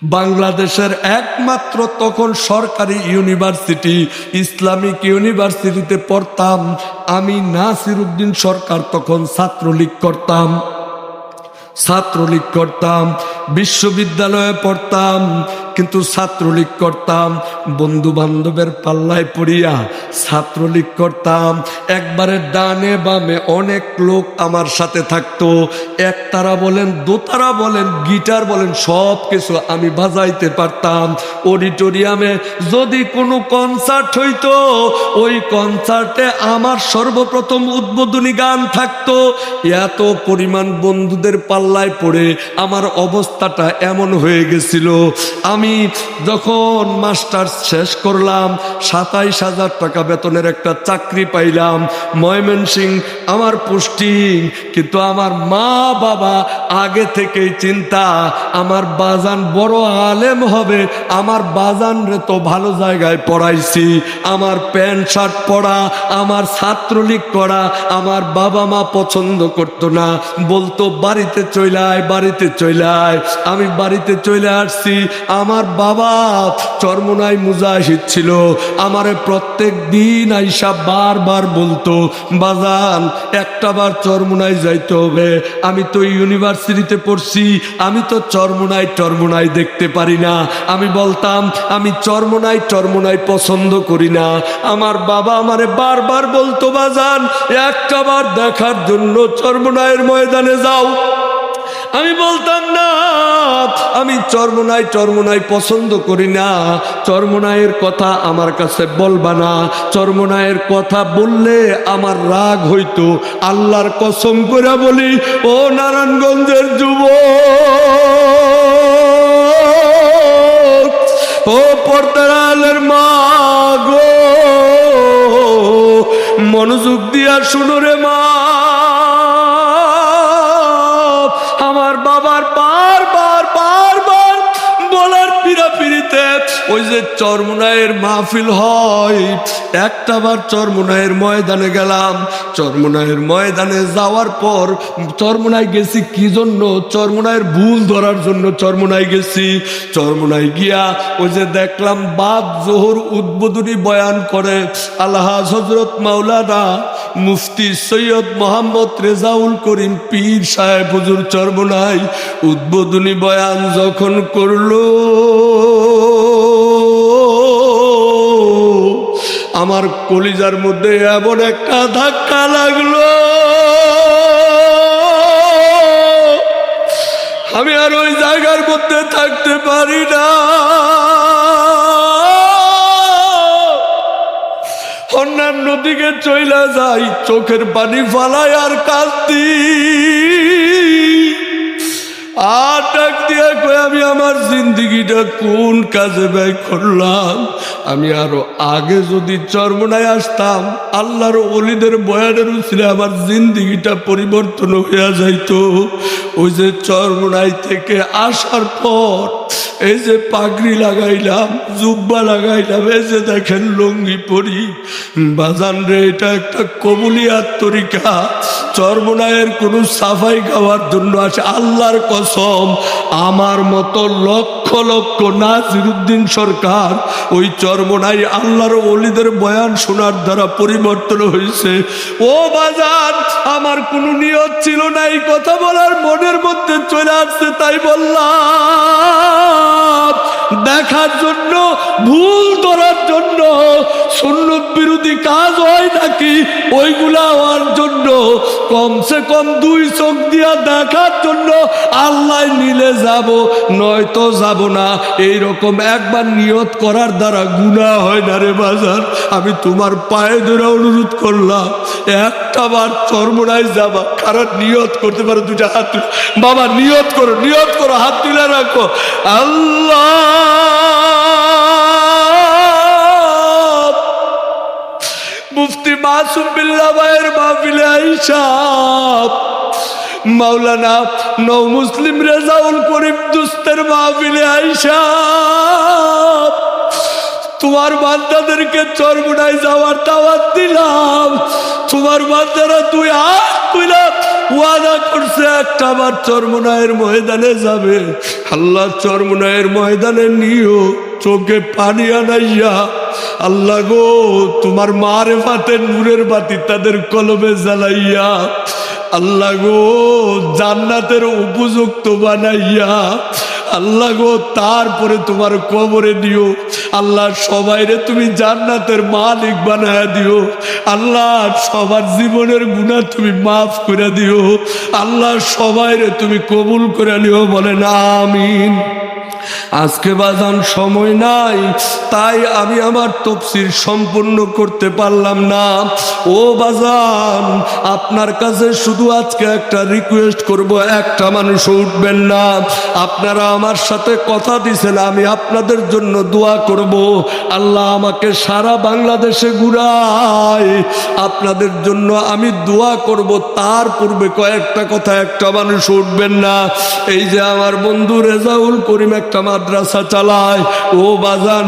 বাংলাদেশের একমাত্র তখন সরকারি ইউনিভার্সিটি, ইসলামিক ইউনিভার্সিটিতে পড়তাম আমি। নাসির উদ্দিন সরকার তখন ছাত্রলীগ করতাম, বিশ্ববিদ্যালয়ে পড়তাম কিন্তু ছাত্রলীগ করতাম। বন্ধু বান্ধবের পাল্লায় পড়িয়া ছাত্রলীগ করতাম। একবারে ডানে বামে অনেক লোক আমার সাথে থাকতো। একতারা বলেন, দোতারা বলেন, গিটার বলেন, সব কিছু আমি বাজাইতে পারতাম। অডিটোরিয়ামে যদি কোনো কনসার্ট হইতো, ওই কনসার্টে আমার সর্বপ্রথম উদ্বোধনী গান থাকতো। এত পরিমাণ বন্ধুদের পাল্লায় পড়ে আমার অবস্থাটা এমন হয়ে গেছিল। আমি যখন মাস্টার্স শেষ করলাম, 27,000 টাকা বেতনের একটা চাকরি পাইলাম ময়মনসিংহ, আমার পোস্টিং। কিন্তু আমার মা বাবা আগে থেকেই চিন্তা, আমার বাজান বড় আলেম হবে, আমার বাজানরে তো ভালো জায়গায় পড়াইছি। আমার প্যান্ট শার্ট পরা, আমার ছাত্রলীগ করা আমার বাবা মা পছন্দ করতো না, বলতো বাড়িতে চইলায়, বাড়িতে চইলায়। আমি বাড়িতে চলে আসছি। আমার বাবা চরমোনাই মুজাহিদ ছিল, আমারে প্রত্যেক দিন আইসা বারবার বলতো, বাজান একটাবার চরমোনাই যাইতে হবে। আমি তো ইউনিভার্সিটিতে পড়ছি, আমি তো চরমোনাই দেখতে পারি না। আমি বলতাম আমি চরমোনাই পছন্দ করি না। আমার বাবা আমারে বারবার বলতো, বাজান একটাবার দেখার জন্য চরমোনাইয়ের ময়দানে যাও। আমি বলতাম না, আমি চরমোনাই পছন্দ করি না। চরমোনাইয়ের কথা আমার কাছে বলবা না, চরমোনাইয়ের কথা বললে আমার রাগ হইতো। আল্লাহর কসম করে বলি, ও নারায়ণগঞ্জের যুবক, ও পর্দার আলের মা গো, মনোযোগ দিয়া শুনো রে মা। আমার বাবার বারবার বলার পিড়াপিড়িতে ওই যে চরমোনাইয়ের মাহফিল হয়, একটাবার চরমোনাইয়ের ময়দানে গেলাম। চরমোনাইয়ের ময়দানে যাওয়ার পর, চরমোনাই গেছি কি জন্য? চরমোনাইয়ের ভুল ধরার জন্য চরমোনাই গেছি। চরমোনাই গিয়া ওই যে দেখলাম বাদ জোহর উদ্বোধনী বয়ান করে আলহাজ হজরত মাওলানা মুফতি সৈয়দ মোহাম্মদ রেজাউল করিম পীর সাহেব হুজুর চরমোনাই উদ্বোধনী বয়ান যখন করলো, আমার কলিজার মধ্যে এমন একটা ধাক্কা লাগলো, আমি আর ওই জায়গার মধ্যে থাকতে পারি না। অন্যান্য দিকে চইলা যাই, চোখের পানি ফালাই আর কাঁদতি। আর ডাক দিয়া কই, আমি আমার জিন্দিগিটা কোন কাজে ব্যয় করলাম? আমি আরো আগে যদি চরমোনাই আসতাম, আল্লাহর ওলিদের বয়ানের উছিলে আমার জিন্দিগিটা পরিবর্তন হইয়া যাইতো। ওই যে চরমোনাই থেকে আসার পর এই যে পাগড়ি লাগাইলাম, জুব্বা লাগাইলাম, এই যে দেখেন লুঙ্গি পরি, বাজান রে এটা একটা কবুলিয়াত তরিকা। চরমোনাইয়ের কোনো সাফাই গাওয়ার জন্য আসে, আল্লাহর কসম আমার মতো লক্ষ লক্ষ নাসির উদ্দিন সরকার ওই চরমোনাই আল্লাহর ওলিদের বয়ান শোনার দ্বারা পরিবর্তন হয়েছে। ও বাজান, আমার কোনো নিয়ত ছিল না, এই কথা বলার মনের মধ্যে চলে আসছে তাই বললাম। দেখার জন্য, ভুল ধরার জন্য সুন্নত বিরোধী কাজ হয় নাকি ওইগুলা হওয়ার জন্য কমসে কম 2 চোখ দিয়া দেখার জন্য আল্লাহ নিলে যাব, নয়তো যাব না। এইরকম একবার নিয়ত করার দ্বারা গুনাহ হয় না রে বাজার। আমি তোমার পায়ে ধরে অনুরোধ করলাম, একটাবার চরমোনাই যাবা, কারণ নিয়ত করতে পারো, 2টা হাত বাবা নিয়ত করো, হাত তুলে রাখো। আল্লাহ মুফতি মাসুম বিল্লাহ ভাইয়ের মাহফিলে আইসা মাওলানা নৌ মুসলিম রেজাউল করিম দুস্তের মাহফিলে আইসা তোমার বান্দাদেরকে চরমোনাই যাওয়ার দাওয়াত দিলাম। তোমার বান্দারা 2 হাত তুলে ওয়াদা করছে একটা বার চরমোনাইয়ের ময়দানে যাবে। আল্লাহ চরমোনাইয়ের ময়দানে নিও, চোখে পানি আনাইয়া আল্লাহ গো তোমার মারেফাতের নূরের বাতি তাদের কলবে জ্বালাইয়া আল্লাহ গো জান্নাতের উপযুক্ত বানাইয়া আল্লাহ গো তারপরে তোমার কবরে দিও। আল্লাহ সবাইরে তুমি জান্নাতের মালিক বানায়া দিও। আল্লাহ সবার জীবনের গুনাহ তুমি মাফ করে দিও। আল্লাহ সবাইরে তুমি কবুল করে নিও, বলেন আমিন। আজকে বাজান সময় নাই, তাই আমি আমার তাফসীর সম্পূর্ণ করতে পারলাম না। ও বাজান, আপনার কাছে শুধু আজকে একটা রিকোয়েস্ট করব, একটা মানুষ উঠবেন না। আপনারা আমার সাথে কথা দিয়েছেন, আমি আপনাদের জন্য দোয়া করব। আল্লাহ আমাকে সারা বাংলাদেশে ঘুরায়, আপনাদের জন্য আমি দোয়া করব। তার পূর্বে কয়েকটা কথা, একটা মানুষ উঠবেন না। এই যে আমার বন্ধু রেজাউল করিম একটা মাদ্রাসা চালায়, ও বাজান